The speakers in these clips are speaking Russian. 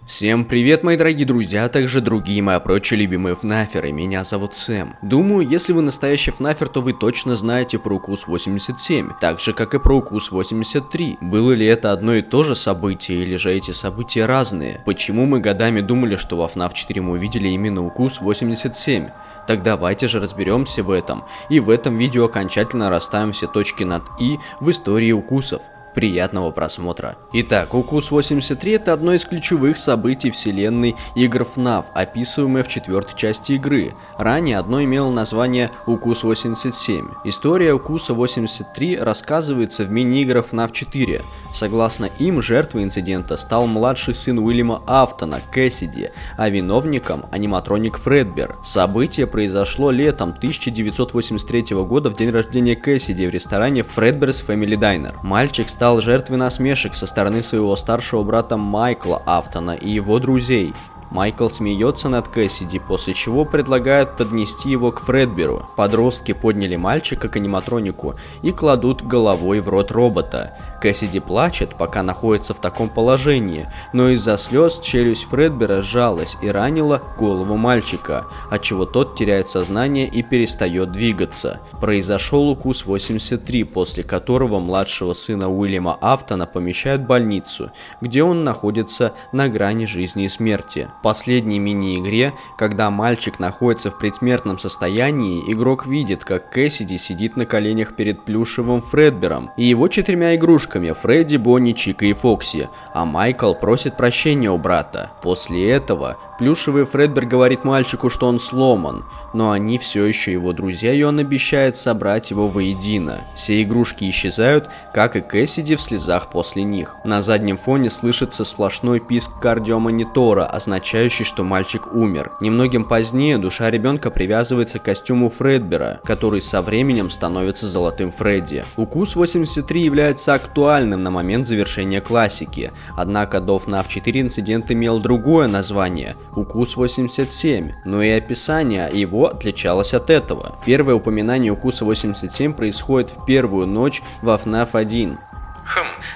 Всем привет, мои дорогие друзья, а также другие мои прочие любимые фнаферы, меня зовут Сэм. Думаю, если вы настоящий фнафер, то вы точно знаете про укус 87, так же как и про укус 83. Было ли это одно и то же событие, или же эти события разные? Почему мы годами думали, что во FNAF 4 мы увидели именно укус 87? Так давайте же разберемся в этом, и в этом видео окончательно расставим все точки над «и» в истории укусов. Приятного просмотра. Итак, укус 83 это одно из ключевых событий вселенной игр FNAF, описываемое в 4-й части игры. Ранее одно имело название укус 87. История укуса 83 рассказывается в мини-играх FNAF 4. Согласно им, жертвой инцидента стал младший сын Уильяма Афтона, Кэссиди, а виновником аниматроник Фредбер. Событие произошло летом 1983 года в день рождения Кэссиди в ресторане Fredbear's Family Diner. Мальчик стал жертвой насмешек со стороны своего старшего брата Майкла Афтона и его друзей. Майкл смеется над Кэссиди, после чего предлагает поднести его к Фредберу. Подростки подняли мальчика к аниматронику и кладут головой в рот робота. Кэссиди плачет, пока находится в таком положении, но из-за слез челюсть Фредбера сжалась и ранила голову мальчика, отчего тот теряет сознание и перестает двигаться. Произошел укус 83, после которого младшего сына Уильяма Афтона помещают в больницу, где он находится на грани жизни и смерти. В последней мини-игре, когда мальчик находится в предсмертном состоянии, игрок видит, как Кэссиди сидит на коленях перед плюшевым Фредбером и его 4 игрушками Фредди, Бонни, Чика и Фокси, а Майкл просит прощения у брата. После этого плюшевый Фредбер говорит мальчику, что он сломан, но они все еще его друзья, и он обещает собрать его воедино. Все игрушки исчезают, как и Кэссиди в слезах после них. На заднем фоне слышится сплошной писк кардиомонитора, означающий, что мальчик умер. Немногим позднее душа ребенка привязывается к костюму Фредбера, который со временем становится золотым Фредди. Укус 83 является актуальным на момент завершения классики, однако до FNAF 4 инцидент имел другое название – укус 87, но и описание его отличалось от этого. Первое упоминание укуса 87 происходит в первую ночь во FNAF 1.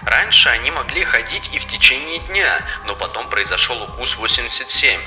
Раньше они могли ходить и в течение дня, но потом произошел укус 87.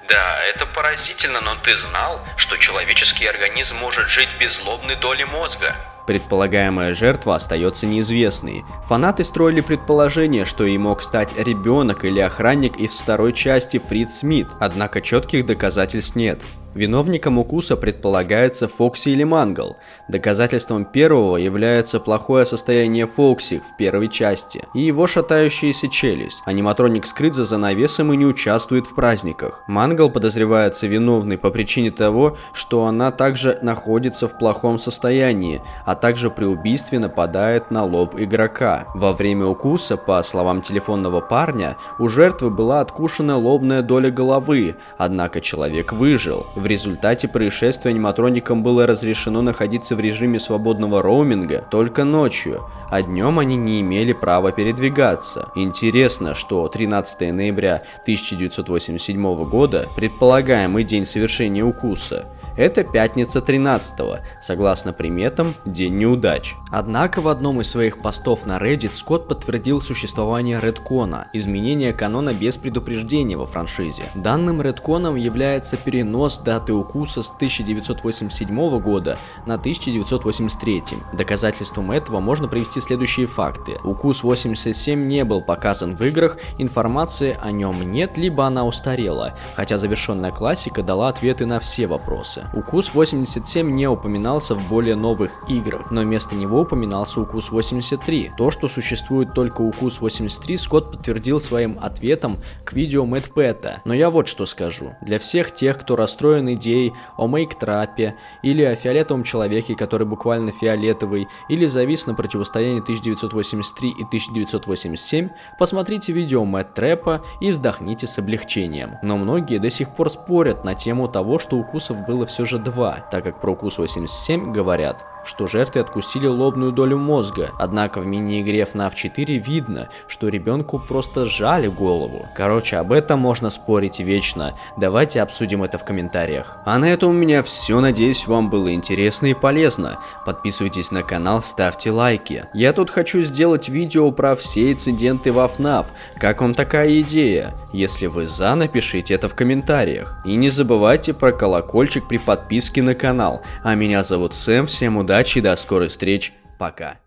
Да, это поразительно, но ты знал, что человеческий организм может жить без лобной доли мозга? Предполагаемая жертва остается неизвестной. Фанаты строили предположение, что ей мог стать ребенок или охранник из второй части Фриц Смит, однако четких доказательств нет. Виновником укуса предполагается Фокси или Мангл. Доказательством первого является плохое состояние Фокси в первой части и его шатающаяся челюсть. Аниматроник скрыт за занавесом и не участвует в праздниках. Мангл подозревается виновной по причине того, что она также находится в плохом состоянии, а также при убийстве нападает на лоб игрока. Во время укуса, по словам телефонного парня, у жертвы была откушена лобная доля головы, однако человек выжил. В результате происшествия аниматроникам было разрешено находиться в режиме свободного роуминга только ночью, а днем они не имели права передвигаться. Интересно, что 13 ноября 1987 года, предполагаемый день совершения укуса, это пятница 13-го, согласно приметам, день неудач. Однако в одном из своих постов на Reddit Скотт подтвердил существование редкона, изменение канона без предупреждения во франшизе. Данным редконом является перенос даты укуса с 1987 года на 1983. Доказательством этого можно привести следующие факты. Укус 87 не был показан в играх, информации о нем нет, либо она устарела, хотя завершенная классика дала ответы на все вопросы. Укус 87 не упоминался в более новых играх, но вместо него упоминался укус 83. То, что существует только укус 83, Скотт подтвердил своим ответом к видео Мэтт Пэта. Но я вот что скажу. Для всех тех, кто расстроен идеей о мейк-трапе, или о фиолетовом человеке, который буквально фиолетовый, или завис на противостоянии 1983 и 1987, посмотрите видео Мэтт Трэпа и вздохните с облегчением. Но многие до сих пор спорят на тему того, что укусов было все же 2, так как про укус 87 говорят: что жертве откусили лобную долю мозга. Однако в мини-игре FNAF 4 видно, что ребенку просто сжали голову. Короче, об этом можно спорить вечно. Давайте обсудим это в комментариях. А на этом у меня все. Надеюсь, вам было интересно и полезно. Подписывайтесь на канал, ставьте лайки. Я тут хочу сделать видео про все инциденты во FNAF. Как вам такая идея? Если вы за, напишите это в комментариях. И не забывайте про колокольчик при подписке на канал. А меня зовут Сэм, всем удачи и до скорых встреч, пока.